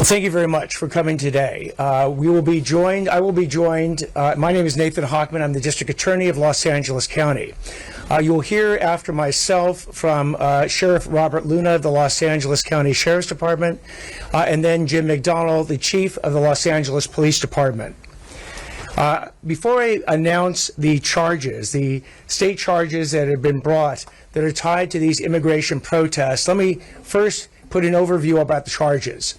Thank you very much for coming today. I will be joined, my name is Nathan Hockman. I'm the District Attorney of Los Angeles County. You'll hear after myself from Sheriff Robert Luna of the Los Angeles County Sheriff's Department, and then Jim McDonald, the Chief of the Los Angeles Police Department. Before I announce the charges, the state charges that have been brought that are tied to these immigration protests, let me first put an overview about the charges.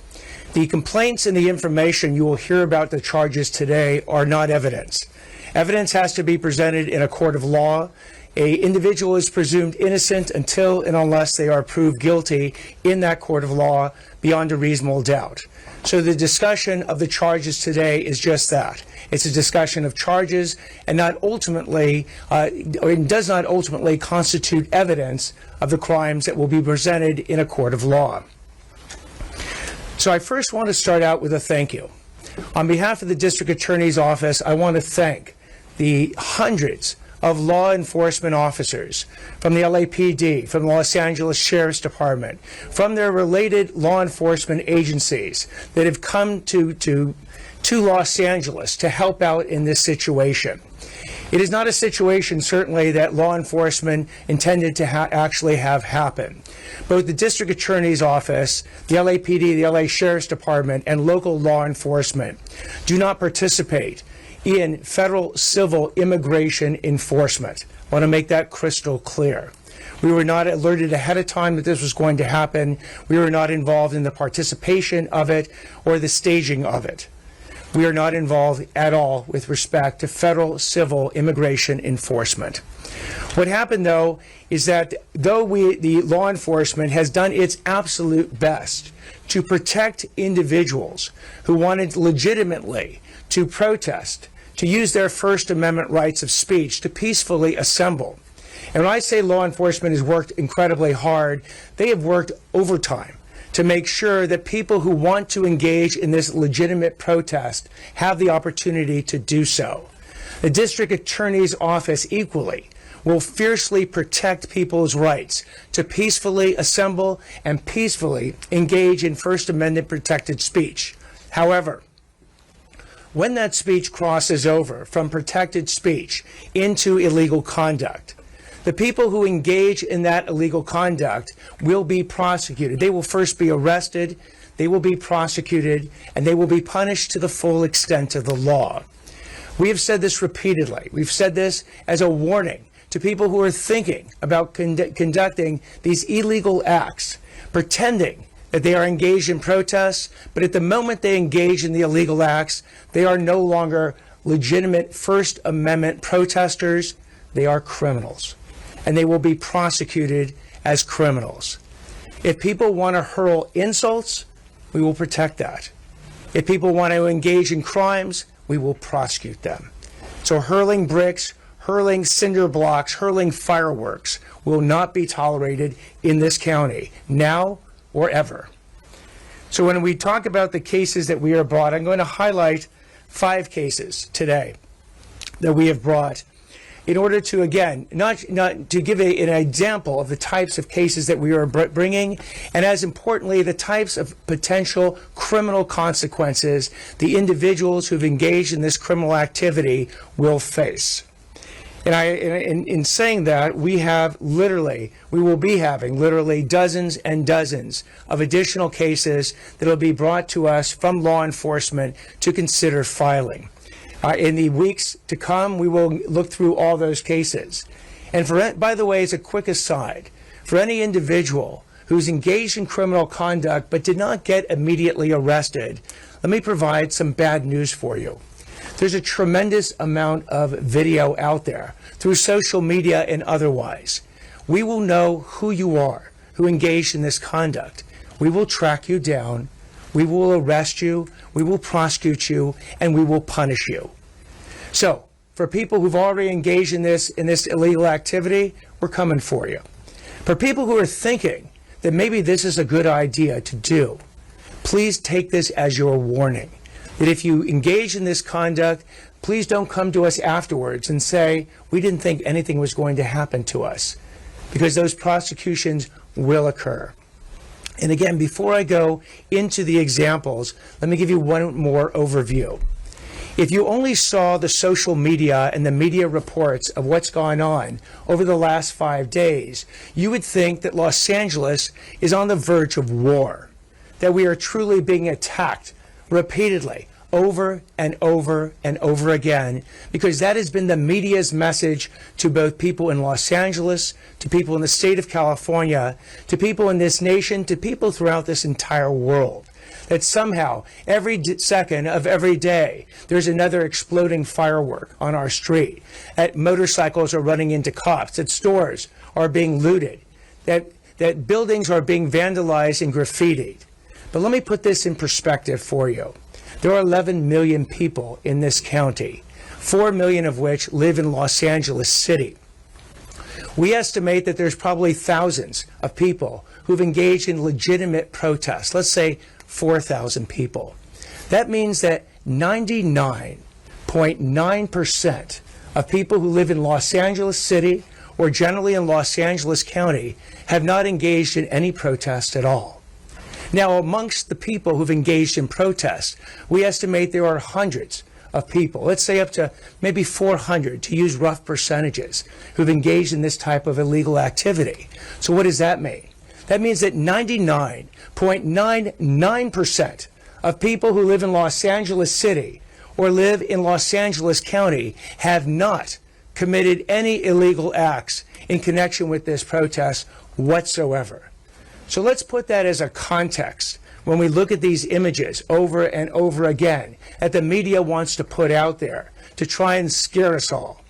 The complaints and the information you will hear about the charges today are not evidence. Evidence has to be presented in a court of law. An individual is presumed innocent until and unless they are proved guilty in that court of law beyond a reasonable doubt. So the discussion of the charges today is just that. It's a discussion of charges and not ultimately, it does not ultimately constitute evidence of the crimes that will be presented in a court of law. So I first want to start out with a thank you. On behalf of the District Attorney's Office, I want to thank the hundreds of law enforcement officers from the LAPD, from the Los Angeles Sheriff's Department, from their related law enforcement agencies that have come to Los Angeles to help out in this situation. It is not a situation, certainly, that law enforcement intended to actually have happen. Both the District Attorney's Office, the LAPD, the LA Sheriff's Department, and local law enforcement do not participate in federal civil immigration enforcement. I want to make that crystal clear. We were not alerted ahead of time that this was going to happen. We were not involved in the participation of it or the staging of it. We are not involved at all with respect to federal civil immigration enforcement. What happened, though, is that though the law enforcement has done its absolute best to protect individuals who wanted legitimately to protest, to use their First Amendment rights of speech, to peacefully assemble. And when I say law enforcement has worked incredibly hard, they have worked overtime to make sure that people who want to engage in this legitimate protest have the opportunity to do so. The District Attorney's Office equally will fiercely protect people's rights to peacefully assemble and peacefully engage in First Amendment protected speech. However, when that speech crosses over from protected speech into illegal conduct, the people who engage in that illegal conduct will be prosecuted. They will first be arrested, they will be prosecuted, and they will be punished to the full extent of the law. We have said this repeatedly. We've said this as a warning to people who are thinking about conducting these illegal acts, pretending that they are engaged in protests, but at the moment they engage in the illegal acts, they are no longer legitimate First Amendment protesters, they are criminals. And they will be prosecuted as criminals. If people want to hurl insults, we will protect that. If people want to engage in crimes, we will prosecute them. So hurling bricks, hurling cinder blocks, hurling fireworks will not be tolerated in this county, now or ever. So when we talk about the cases that we are brought, I'm going to highlight 5 cases today that we have brought in order to, again, not to give an example of the types of cases that we are bringing, and as importantly, the types of potential criminal consequences the individuals who've engaged in this criminal activity will face. And in saying that, we will be having literally dozens and dozens of additional cases that will be brought to us from law enforcement to consider filing. In the weeks to come, we will look through all those cases. And by the way, as a quick aside, for any individual who's engaged in criminal conduct but did not get immediately arrested, let me provide some bad news for you. There's a tremendous amount of video out there through social media and otherwise. We will know who you are, who engaged in this conduct. We will track you down. We will arrest you, we will prosecute you, and we will punish you. So, for people who've already engaged in this illegal activity, we're coming for you. For people who are thinking that maybe this is a good idea to do, please take this as your warning. That if you engage in this conduct, please don't come to us afterwards and say, we didn't think anything was going to happen to us, because those prosecutions will occur. And again, before I go into the examples, let me give you one more overview. If you only saw the social media and the media reports of what's gone on over the last 5 days, you would think that Los Angeles is on the verge of war, that we are truly being attacked repeatedly over and over and over again, because that has been the media's message to both people in Los Angeles, to people in the state of California, to people in this nation, to people throughout this entire world. That somehow, every second of every day, there's another exploding firework on our street, that motorcycles are running into cops, that stores are being looted, that buildings are being vandalized and graffitied. But let me put this in perspective for you. There are 11 million people in this county, 4 million of which live in Los Angeles City. We estimate that there's probably thousands of people who've engaged in legitimate protests, let's say 4,000 people. That means that 99.9% of people who live in Los Angeles City or generally in Los Angeles County have not engaged in any protest at all. Now, amongst the people who've engaged in protests, we estimate there are hundreds of people, let's say up to maybe 400 to use rough percentages, who've engaged in this type of illegal activity. So what does that mean? That means that 99.99% of people who live in Los Angeles City or live in Los Angeles County have not committed any illegal acts in connection with this protest whatsoever. So let's put that as a context when we look at these images over and over again that the media wants to put out there to try and scare us all.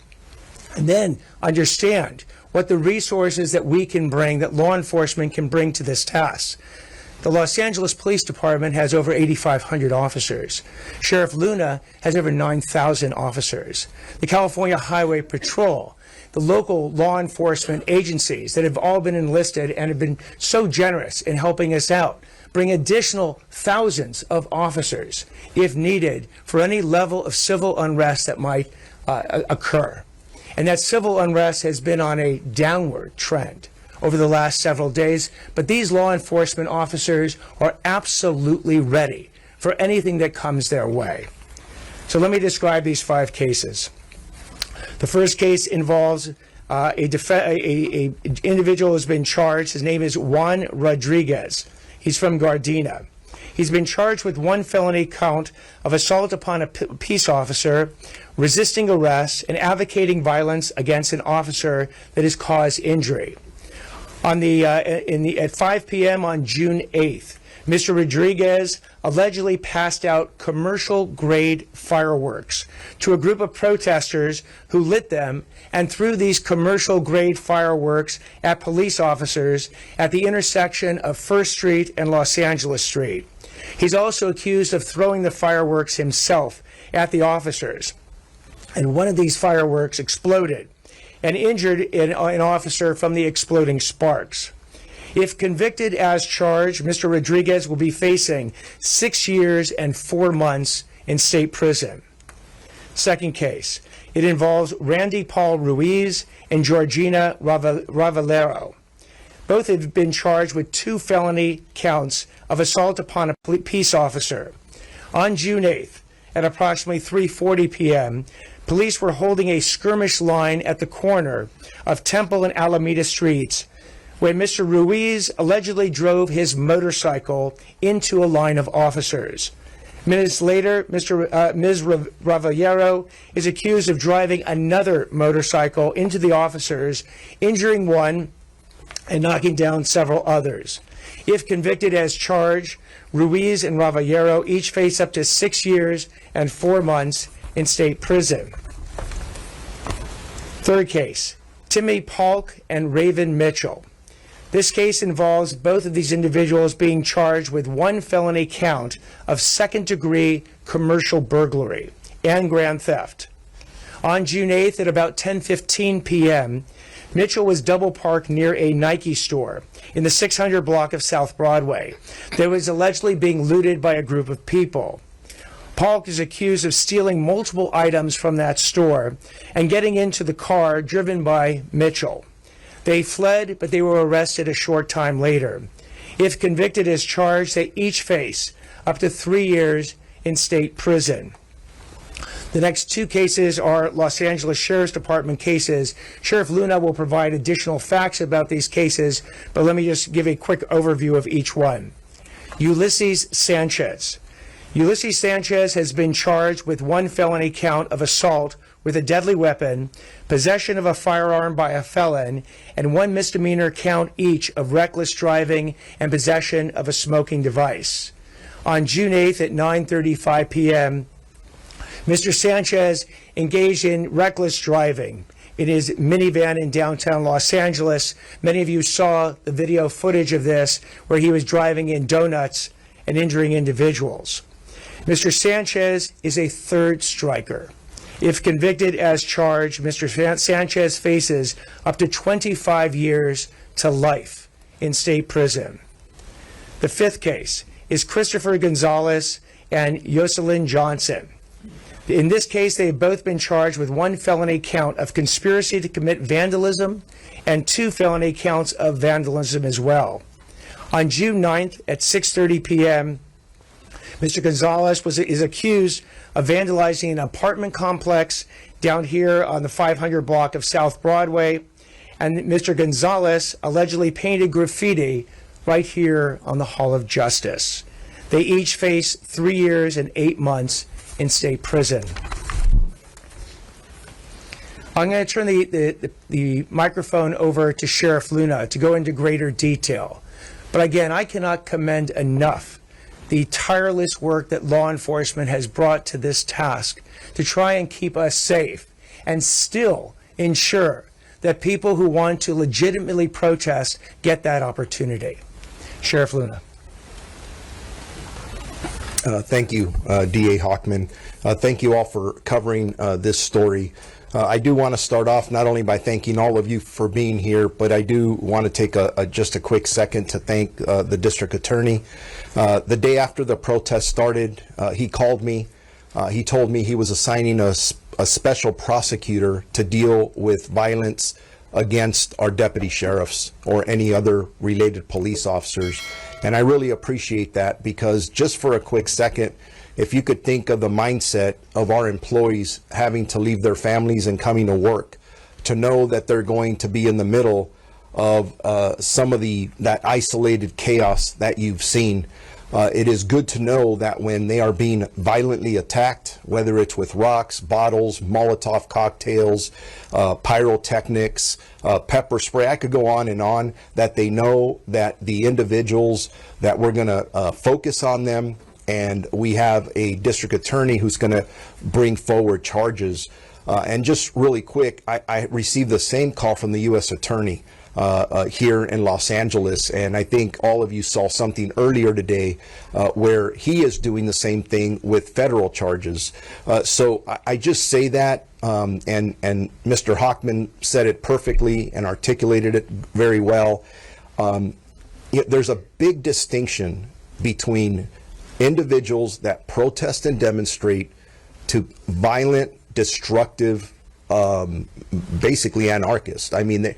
And then understand what the resources that we can bring, that law enforcement can bring to this task. The Los Angeles Police Department has over 8,500 officers. Sheriff Luna has over 9,000 officers. The California Highway Patrol, the local law enforcement agencies that have all been enlisted and have been so generous in helping us out, bring additional thousands of officers if needed for any level of civil unrest that might occur. And that civil unrest has been on a downward trend over the last several days, but these law enforcement officers are absolutely ready for anything that comes their way. So let me describe these 5 cases. The first case involves an individual who's been charged. His name is Juan Rodriguez. He's from Gardena. He's been charged with 1 felony count of assault upon a peace officer, resisting arrest, and advocating violence against an officer that has caused injury. At 5 p.m. on June 8th, Mr. Rodriguez allegedly passed out commercial-grade fireworks to a group of protesters who lit them and threw these commercial-grade fireworks at police officers at the intersection of First Street and Los Angeles Street. He's also accused of throwing the fireworks himself at the officers. And one of these fireworks exploded and injured an officer from the exploding sparks. If convicted as charged, Mr. Rodriguez will be facing 6 years and 4 months in state prison. Second case, it involves Randy Paul Ruiz and Georgina Ravallero. Both have been charged with 2 felony counts of assault upon a peace officer. On June 8th, at approximately 3:40 p.m., police were holding a skirmish line at the corner of Temple and Alameda Streets when Mr. Ruiz allegedly drove his motorcycle into a line of officers. Minutes later, Ms. Ravallero is accused of driving another motorcycle into the officers, injuring one and knocking down several others. If convicted as charged, Ruiz and Ravallero each face up to 6 years and 4 months in state prison. Third case, Timmy Polk and Raven Mitchell. This case involves both of these individuals being charged with 1 felony count of second-degree commercial burglary and grand theft. On June 8th at about 10:15 p.m., Mitchell was double parked near a Nike store in the 600 block of South Broadway that was allegedly being looted by a group of people. Polk is accused of stealing multiple items from that store and getting into the car driven by Mitchell. They fled, but they were arrested a short time later. If convicted as charged, they each face up to 3 years in state prison. The next two cases are Los Angeles Sheriff's Department cases. Sheriff Luna will provide additional facts about these cases, but let me just give a quick overview of each one. Ulysses Sanchez. Ulysses Sanchez has been charged with one felony count of assault with a deadly weapon, possession of a firearm by a felon, and one misdemeanor count each of reckless driving and possession of a smoking device. On June 8th at 9:35 p.m., Mr. Sanchez engaged in reckless driving in his minivan in downtown Los Angeles. Many of you saw the video footage of this where he was driving in donuts and injuring individuals. Mr. Sanchez is a third striker. If convicted as charged, Mr. Sanchez faces up to 25 years to life in state prison. The fifth case is Christopher Gonzalez and Jocelyn Johnson. In this case, they have both been charged with one felony count of conspiracy to commit vandalism and two felony counts of vandalism as well. On June 9th at 6:30 p.m., Mr. Gonzalez is accused of vandalizing an apartment complex down here on the 500 block of South Broadway, and Mr. Gonzalez allegedly painted graffiti right here on the Hall of Justice. They each face 3 years and 8 months in state prison. I'm going to turn the microphone over to Sheriff Luna to go into greater detail. But again, I cannot commend enough the tireless work that law enforcement has brought to this task to try and keep us safe and still ensure that people who want to legitimately protest get that opportunity. Sheriff Luna. Thank you, DA Hochman. Thank you all for covering this story. I do want to start off not only by thanking all of you for being here, but I do want to take just a quick second to thank the district attorney. The day after the protest started, he called me. He told me he was assigning a special prosecutor to deal with violence against our deputy sheriffs or any other related police officers. And I really appreciate that, because just for a quick second, if you could think of the mindset of our employees having to leave their families and coming to work, to know that they're going to be in the middle of some of that isolated chaos that you've seen. It is good to know that when they are being violently attacked, whether it's with rocks, bottles, Molotov cocktails, pyrotechnics, pepper spray, I could go on and on, that they know that the individuals that we're going to focus on them, and we have a district attorney who's going to bring forward charges. And just really quick, I received the same call from the U.S. attorney here in Los Angeles, and I think all of you saw something earlier today where he is doing the same thing with federal charges. So I just say that, and Mr. Hochman said it perfectly and articulated it very well. There's a big distinction between individuals that protest and demonstrate to violent, destructive, basically anarchists. I mean,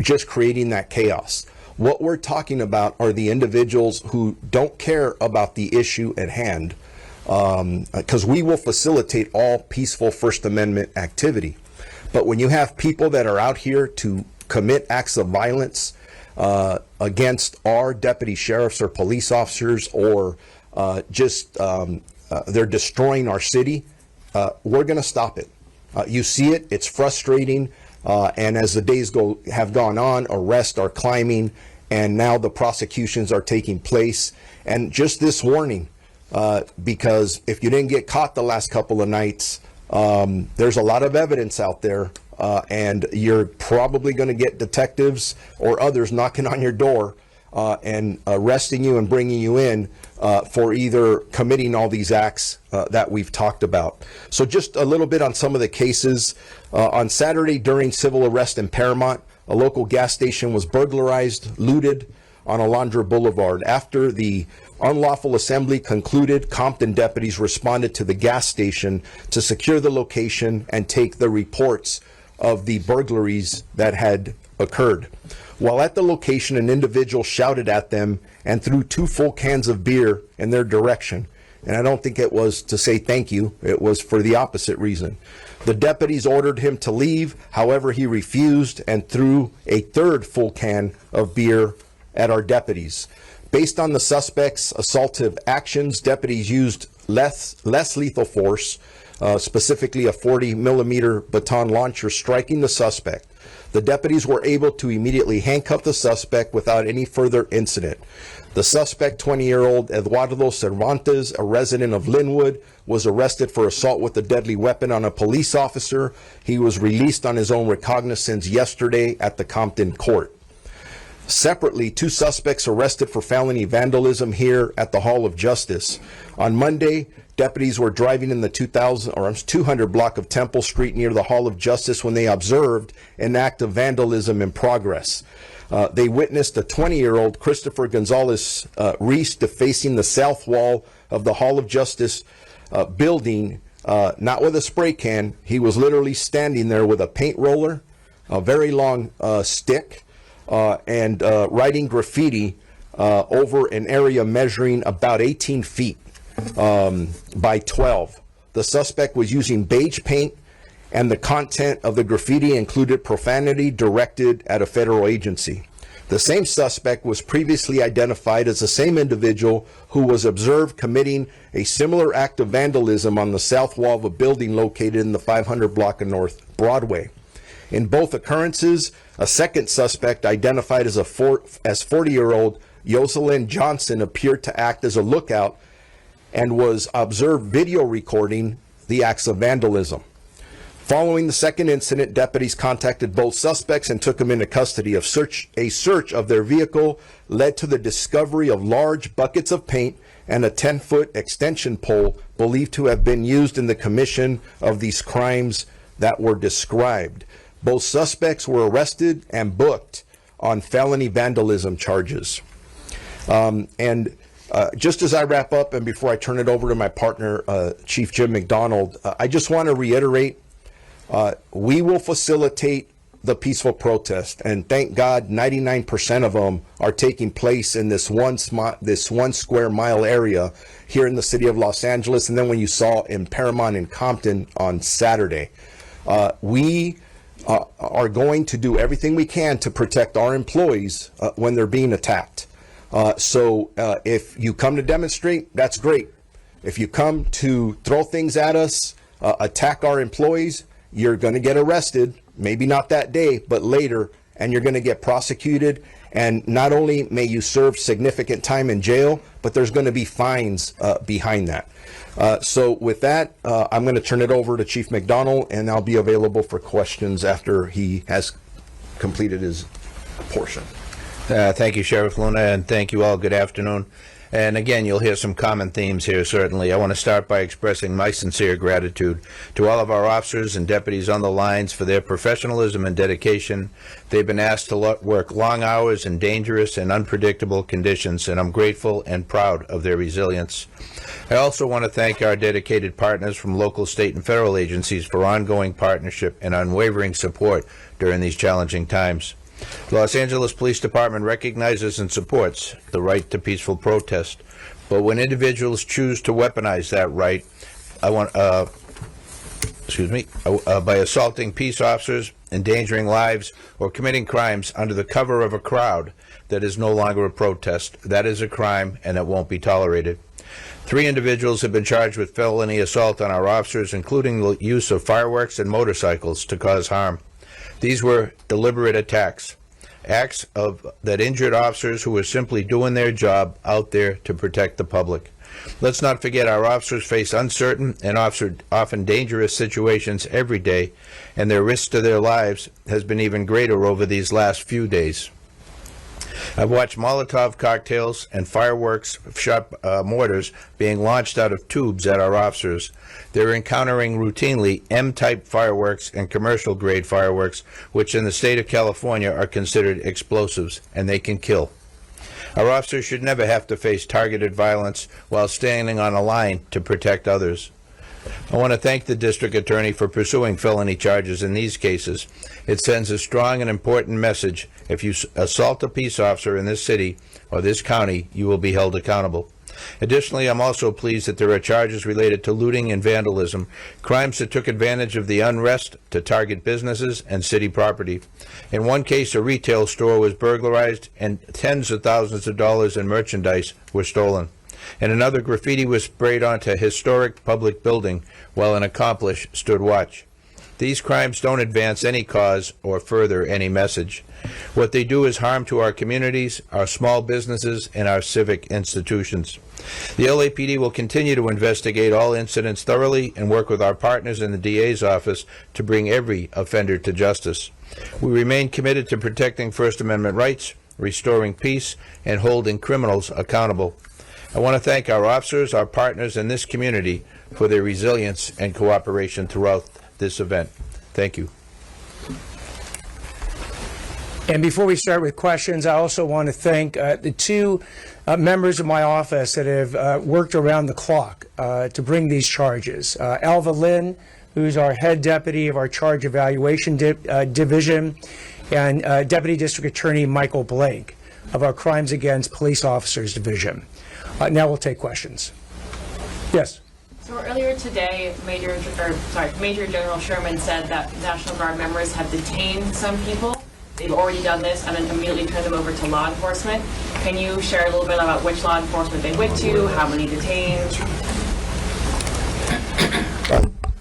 just creating that chaos. What we're talking about are the individuals who don't care about the issue at hand, because we will facilitate all peaceful First Amendment activity. But when you have people that are out here to commit acts of violence against our deputy sheriffs or police officers, or they're destroying our city, we're going to stop it. You see it, it's frustrating, and as the days have gone on, arrests are climbing, and now the prosecutions are taking place. And just this warning, because if you didn't get caught the last couple of nights, there's a lot of evidence out there, and you're probably going to get detectives or others knocking on your door and arresting you and bringing you in for either committing all these acts that we've talked about. So just a little bit on some of the cases. On Saturday, during civil arrest in Paramount, a local gas station was burglarized, looted on Alondra Boulevard. After the unlawful assembly concluded, Compton deputies responded to the gas station to secure the location and take the reports of the burglaries that had occurred. While at the location, an individual shouted at them and threw 2 full cans of beer in their direction. And I don't think it was to say thank you. It was for the opposite reason. The deputies ordered him to leave. However, he refused and threw a 3rd full can of beer at our deputies. Based on the suspect's assaultive actions, deputies used less lethal force, specifically a 40-millimeter baton launcher, striking the suspect. The deputies were able to immediately handcuff the suspect without any further incident. The suspect, 20-year-old Eduardo Cervantes, a resident of Linwood, was arrested for assault with a deadly weapon on a police officer. He was released on his own recognizance yesterday at the Compton court. Separately, 2 suspects arrested for felony vandalism here at the Hall of Justice. On Monday, deputies were driving in the 200 block of Temple Street near the Hall of Justice when they observed an act of vandalism in progress. They witnessed a 20-year-old Christopher Gonzalez Reese defacing the south wall of the Hall of Justice building, not with a spray can. He was literally standing there with a paint roller, a very long stick, and writing graffiti over an area measuring about 18 feet by 12. The suspect was using beige paint, and the content of the graffiti included profanity directed at a federal agency. The same suspect was previously identified as the same individual who was observed committing a similar act of vandalism on the south wall of a building located in the 500 block of North Broadway. In both occurrences, a second suspect identified as 40-year-old Jocelyn Johnson appeared to act as a lookout and was observed video recording the acts of vandalism. Following the second incident, deputies contacted both suspects and took them into custody. A search of their vehicle led to the discovery of large buckets of paint and a 10-foot extension pole believed to have been used in the commission of these crimes that were described. Both suspects were arrested and booked on felony vandalism charges. Just as I wrap up and before I turn it over to my partner, Chief Jim McDonald, I just want to reiterate, we will facilitate the peaceful protest, and thank God 99% of them are taking place in this one square mile area here in the city of Los Angeles, and then when you saw in Paramount and Compton on Saturday. We are going to do everything we can to protect our employees when they're being attacked. So if you come to demonstrate, that's great. If you come to throw things at us, attack our employees, you're going to get arrested, maybe not that day, but later, and you're going to get prosecuted. And not only may you serve significant time in jail, but there's going to be fines behind that. So with that, I'm going to turn it over to Chief McDonald, and I'll be available for questions after he has completed his portion. Thank you, Sheriff Luna, and thank you all. Good afternoon. And again, you'll hear some common themes here, certainly. I want to start by expressing my sincere gratitude to all of our officers and deputies on the lines for their professionalism and dedication. They've been asked to work long hours in dangerous and unpredictable conditions, and I'm grateful and proud of their resilience. I also want to thank our dedicated partners from local, state, and federal agencies for ongoing partnership and unwavering support during these challenging times. The Los Angeles Police Department recognizes and supports the right to peaceful protest, but when individuals choose to weaponize that right, by assaulting peace officers, endangering lives, or committing crimes under the cover of a crowd that is no longer a protest, that is a crime and it won't be tolerated. 3 individuals have been charged with felony assault on our officers, including the use of fireworks and motorcycles to cause harm. These were deliberate acts that injured officers who were simply doing their job out there to protect the public. Let's not forget our officers face uncertain and often dangerous situations every day, and their risk to their lives has been even greater over these last few days. I've watched Molotov cocktails and fireworks shot mortars being launched out of tubes at our officers. They're encountering routinely M-type fireworks and commercial-grade fireworks, which in the state of California are considered explosives, and they can kill. Our officers should never have to face targeted violence while standing on a line to protect others. I want to thank the district attorney for pursuing felony charges in these cases. It sends a strong and important message. If you assault a peace officer in this city or this county, you will be held accountable. Additionally, I'm also pleased that there are charges related to looting and vandalism, crimes that took advantage of the unrest to target businesses and city property. In one case, a retail store was burglarized and tens of thousands of dollars in merchandise were stolen. In another, graffiti was sprayed onto a historic public building while an accomplice stood watch. These crimes don't advance any cause or further any message. What they do is harm to our communities, our small businesses, and our civic institutions. The LAPD will continue to investigate all incidents thoroughly and work with our partners in the DA's office to bring every offender to justice. We remain committed to protecting First Amendment rights, restoring peace, and holding criminals accountable. I want to thank our officers, our partners in this community for their resilience and cooperation throughout this event. Thank you. And before we start with questions, I also want to thank the two members of my office that have worked around the clock to bring these charges. Alva Lynn, who's our head deputy of our charge evaluation division, and Deputy District Attorney Michael Blake of our Crimes Against Police Officers Division. Now we'll take questions. Yes. So earlier today, Major General Sherman said that National Guard members have detained some people. They've already done this and then immediately turned them over to law enforcement. Can you share a little bit about which law enforcement they went to, how many detained?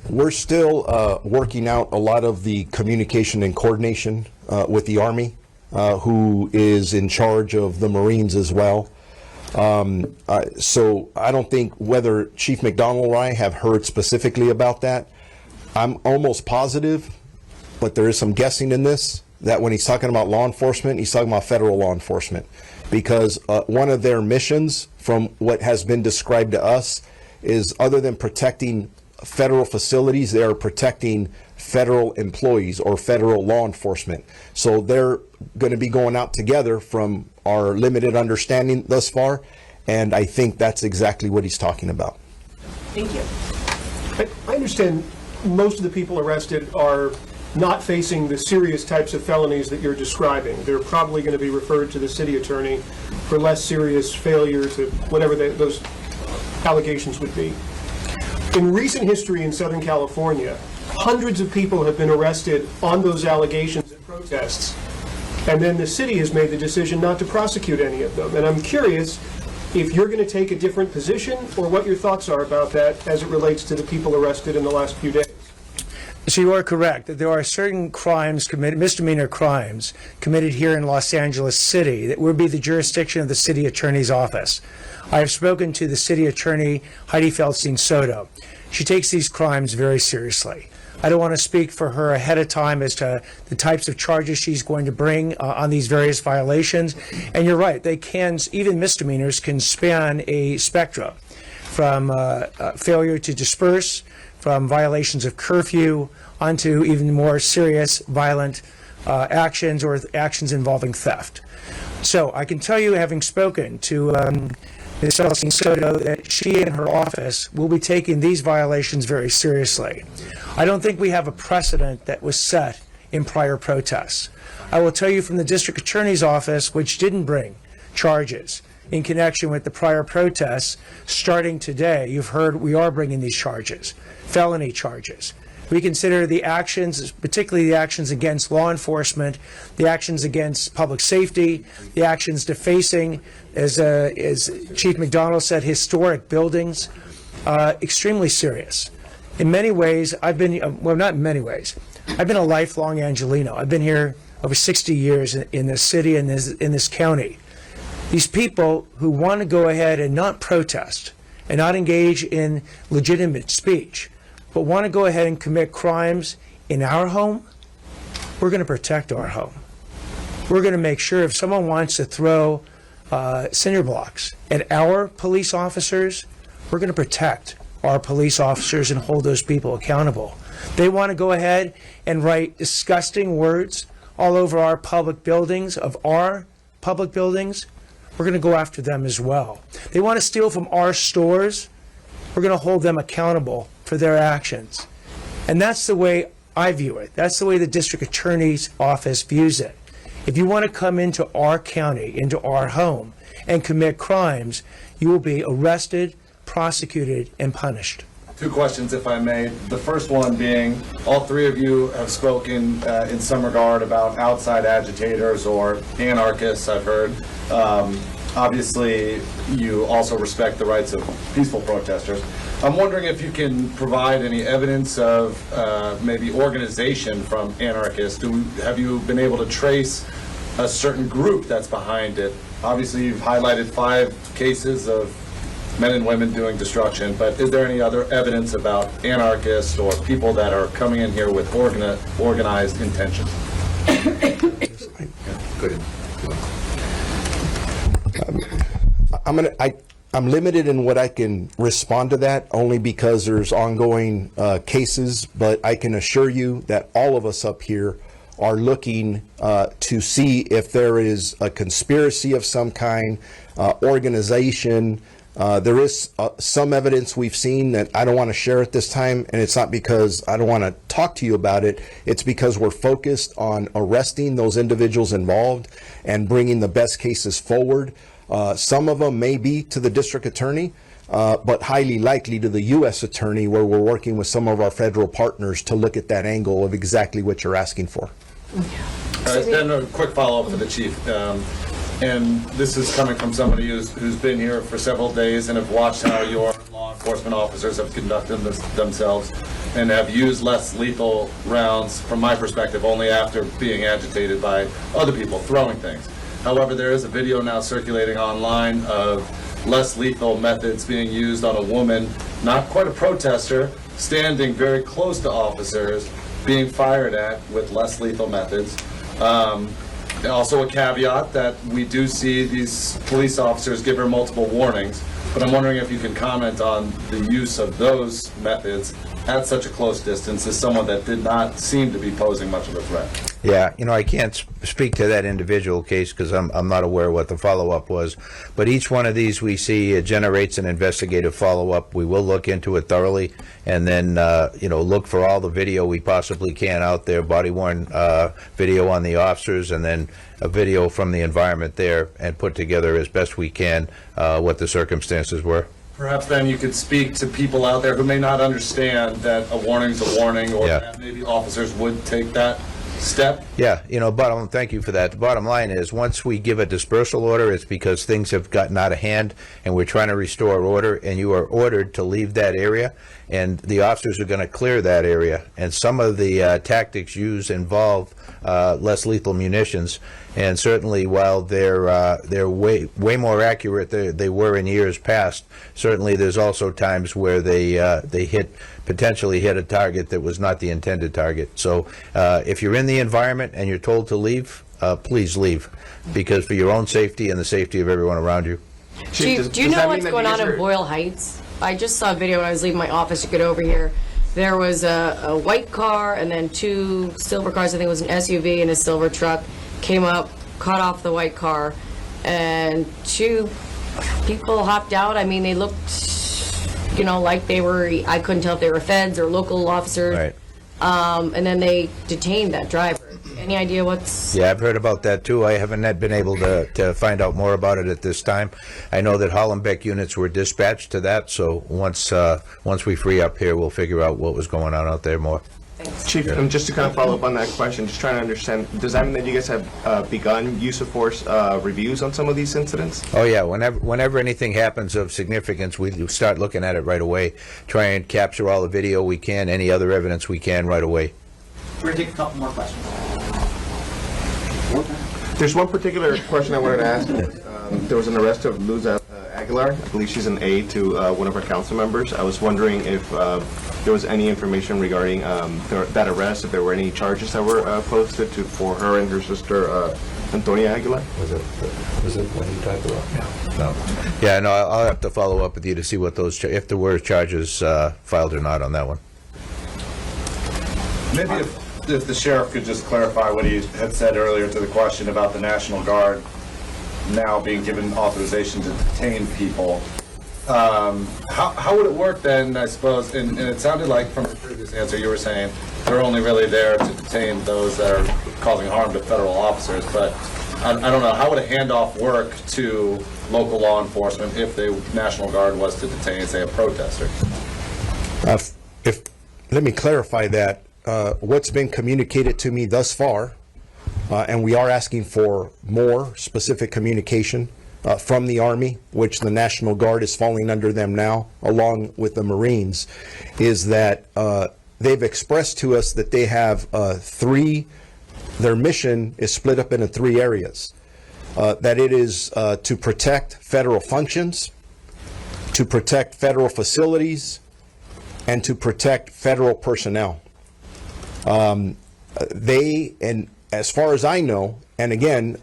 We're still working out a lot of the communication and coordination with the Army, who is in charge of the Marines as well. So I don't think whether Chief McDonald or I have heard specifically about that. I'm almost positive, but there is some guessing in this, that when he's talking about law enforcement, he's talking about federal law enforcement. Because one of their missions, from what has been described to us, is other than protecting federal facilities, they are protecting federal employees or federal law enforcement. So they're going to be going out together from our limited understanding thus far, and I think that's exactly what he's talking about. Thank you. I understand most of the people arrested are not facing the serious types of felonies that you're describing. They're probably going to be referred to the city attorney for less serious failures, whatever those allegations would be. In recent history in Southern California, hundreds of people have been arrested on those allegations and protests, and then the city has made the decision not to prosecute any of them. And I'm curious if you're going to take a different position or what your thoughts are about that as it relates to the people arrested in the last few days. So you are correct that there are certain crimes committed, misdemeanor crimes committed here in Los Angeles City that would be the jurisdiction of the city attorney's office. I have spoken to the city attorney, Heidi Feldstein Soto. She takes these crimes very seriously. I don't want to speak for her ahead of time as to the types of charges she's going to bring on these various violations. And you're right, they can, even misdemeanors can span a spectrum from failure to disperse, from violations of curfew, onto even more serious violent actions or actions involving theft. So I can tell you, having spoken to Ms. Feldstein Soto, that she and her office will be taking these violations very seriously. I don't think we have a precedent that was set in prior protests. I will tell you from the district attorney's office, which didn't bring charges in connection with the prior protests, starting today, you've heard we are bringing these charges, felony charges. We consider the actions, particularly the actions against law enforcement, the actions against public safety, the actions defacing, as Chief McDonald said, historic buildings, extremely serious. In many ways, I've been, well, not in many ways, I've been a lifelong Angelino. I've been here over 60 years in this city and in this county. These people who want to go ahead and not protest and not engage in legitimate speech, but want to go ahead and commit crimes in our home, we're going to protect our home. We're going to make sure if someone wants to throw cinder blocks at our police officers, we're going to protect our police officers and hold those people accountable. They want to go ahead and write disgusting words all over our public buildings, we're going to go after them as well. They want to steal from our stores, we're going to hold them accountable for their actions. And that's the way I view it. That's the way the district attorney's office views it. If you want to come into our county, into our home, and commit crimes, you will be arrested, prosecuted, and punished. Two questions, if I may. The first one being, all three of you have spoken in some regard about outside agitators or anarchists, I've heard. Obviously, you also respect the rights of peaceful protesters. I'm wondering if you can provide any evidence of maybe organization from anarchists. Have you been able to trace a certain group that's behind it? Obviously, you've highlighted 5 cases of men and women doing destruction, but is there any other evidence about anarchists or people that are coming in here with organized intentions? Good. I'm limited in what I can respond to that, only because there's ongoing cases, but I can assure you that all of us up here are looking to see if there is a conspiracy of some kind, organization. There is some evidence we've seen that I don't want to share at this time, and it's not because I don't want to talk to you about it. It's because we're focused on arresting those individuals involved and bringing the best cases forward. Some of them may be to the district attorney, but highly likely to the U.S. attorney, where we're working with some of our federal partners to look at that angle of exactly what you're asking for. Then a quick follow-up for the chief. And this is coming from somebody who's been here for several days and have watched how your law enforcement officers have conducted themselves and have used less lethal rounds, from my perspective, only after being agitated by other people throwing things. However, there is a video now circulating online of less lethal methods being used on a woman, not quite a protester, standing very close to officers, being fired at with less lethal methods. Also a caveat that we do see these police officers give her multiple warnings, but I'm wondering if you can comment on the use of those methods at such a close distance as someone that did not seem to be posing much of a threat. Yeah, I can't speak to that individual case because I'm not aware what the follow-up was. But each one of these we see generates an investigative follow-up. We will look into it thoroughly and then, look for all the video we possibly can out there, body-worn video on the officers, and then a video from the environment there, and put together as best we can what the circumstances were. Perhaps then you could speak to people out there who may not understand that a warning's a warning, or that maybe officers would take that step. Yeah, thank you for that. The bottom line is, once we give a dispersal order, it's because things have gotten out of hand and we're trying to restore order, and you are ordered to leave that area, and the officers are going to clear that area. And some of the tactics used involve less lethal munitions, and certainly while they're way more accurate than they were in years past, certainly there's also times where they potentially hit a target that was not the intended target. So if you're in the environment and you're told to leave, please leave, because for your own safety and the safety of everyone around you. Chief, do you know what's going on in Boyle Heights? I just saw a video when I was leaving my office to get over here. There was a white car and then 2 silver cars. I think it was an SUV and a silver truck. Came up, cut off the white car, and 2 people hopped out. I mean, they looked, like they were, I couldn't tell if they were feds or local officers. Right. And then they detained that driver. Any idea what's... Yeah, I've heard about that too. I haven't been able to find out more about it at this time. I know that Hollenbeck units were dispatched to that, so once we free up here, we'll figure out what was going on out there more. Chief, just to kind of follow up on that question, just trying to understand, does that mean that you guys have begun use of force reviews on some of these incidents? Oh yeah, whenever anything happens of significance, we start looking at it right away, try and capture all the video we can, any other evidence we can right away. We're going to take a couple more questions. There's one particular question I wanted to ask. There was an arrest of Luz Aguilar. I believe she's an aide to one of our council members. I was wondering if there was any information regarding that arrest, if there were any charges that were posted for her and her sister, Antonia Aguilar. Was it when you talked about? No. Yeah, no, I'll have to follow up with you to see what those, if there were charges filed or not on that one. Maybe if the sheriff could just clarify what he had said earlier to the question about the National Guard now being given authorization to detain people. How would it work then, I suppose, and it sounded like from the previous answer you were saying they're only really there to detain those that are causing harm to federal officers, but I don't know, how would a handoff work to local law enforcement if the National Guard was to detain, say, a protester? Let me clarify that. What's been communicated to me thus far, and we are asking for more specific communication from the Army, which the National Guard is falling under them now, along with the Marines, is that they've expressed to us that they have their mission is split up into 3 areas. That it is to protect federal functions, to protect federal facilities, and to protect federal personnel. And as far as I know, and again,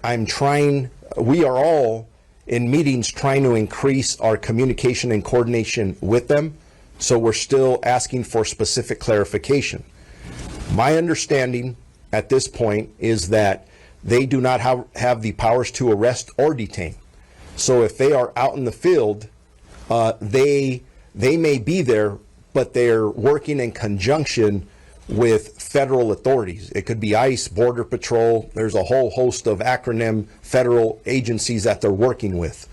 we are all in meetings trying to increase our communication and coordination with them, so we're still asking for specific clarification. My understanding at this point is that they do not have the powers to arrest or detain. So if they are out in the field, they may be there, but they're working in conjunction with federal authorities. It could be ICE, Border Patrol. There's a whole host of acronym federal agencies that they're working with.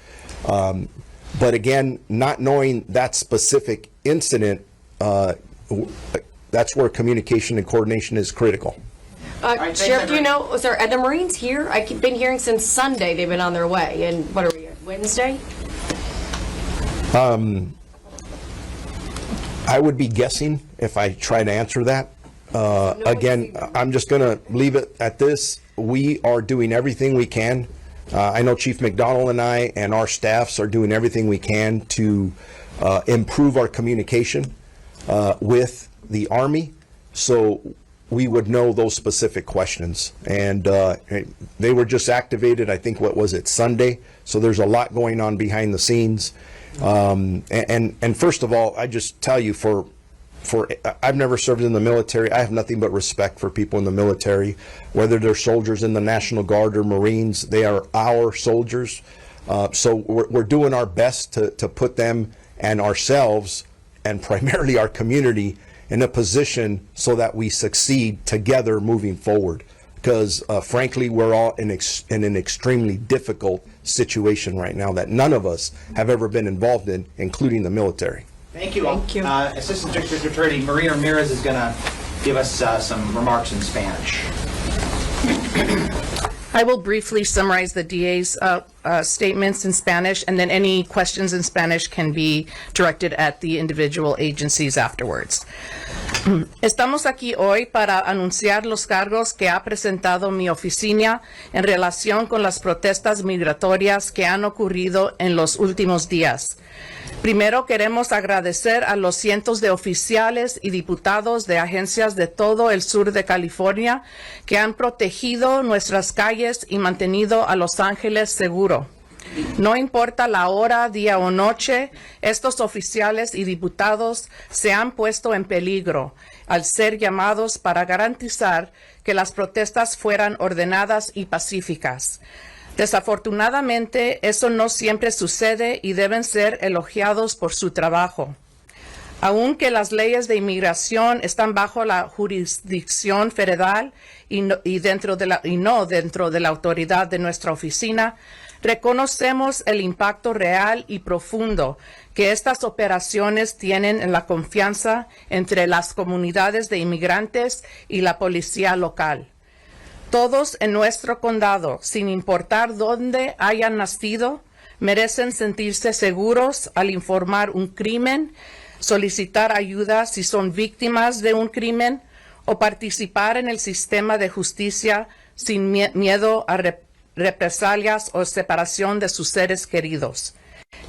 But again, not knowing that specific incident, that's where communication and coordination is critical. Sheriff, do you know, sir, are the Marines here? I've been hearing since Sunday they've been on their way. And what are we, Wednesday? I would be guessing if I try to answer that. Again, I'm just going to leave it at this. We are doing everything we can. I know Chief McDonald and I and our staffs are doing everything we can to improve our communication with the Army, so we would know those specific questions. And they were just activated, I think, what was it, Sunday? So there's a lot going on behind the scenes. And first of all, I just tell you, I've never served in the military. I have nothing but respect for people in the military, whether they're soldiers in the National Guard or Marines. They are our soldiers. So we're doing our best to put them and ourselves, and primarily our community, in a position so that we succeed together moving forward. Because frankly, we're all in an extremely difficult situation right now that none of us have ever been involved in, including the military. Thank you. Thank you. Assistant District Attorney Maria Ramirez is going to give us some remarks in Spanish. I will briefly summarize the DA's statements in Spanish, and then any questions in Spanish can be directed at the individual agencies afterwards. Estamos aquí hoy para anunciar los cargos que ha presentado mi oficina en relación con las protestas migratorias que han ocurrido en los últimos días. Primero, queremos agradecer a los cientos de oficiales y diputados de agencias de todo el sur de California que han protegido nuestras calles y mantenido a Los Ángeles seguro. No importa la hora, día o noche, estos oficiales y diputados se han puesto en peligro al ser llamados para garantizar que las protestas fueran ordenadas y pacíficas. Desafortunadamente, eso no siempre sucede y deben ser elogiados por su trabajo. Aunque las leyes de inmigración están bajo la jurisdicción federal y no dentro de la autoridad de nuestra oficina, reconocemos el impacto real y profundo que estas operaciones tienen en la confianza entre las comunidades de inmigrantes y la policía local. Todos en nuestro condado, sin importar dónde hayan nacido, merecen sentirse seguros al informar un crimen, solicitar ayuda si son víctimas de un crimen o participar en el sistema de justicia sin miedo a represalias o separación de sus seres queridos.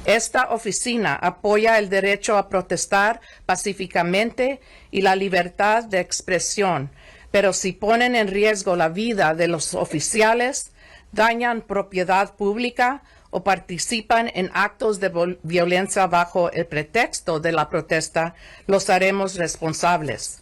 Esta oficina apoya el derecho a protestar pacíficamente y la libertad de expresión, pero si ponen en riesgo la vida de los oficiales, dañan propiedad pública o participan en actos de violencia bajo el pretexto de la protesta, los haremos responsables.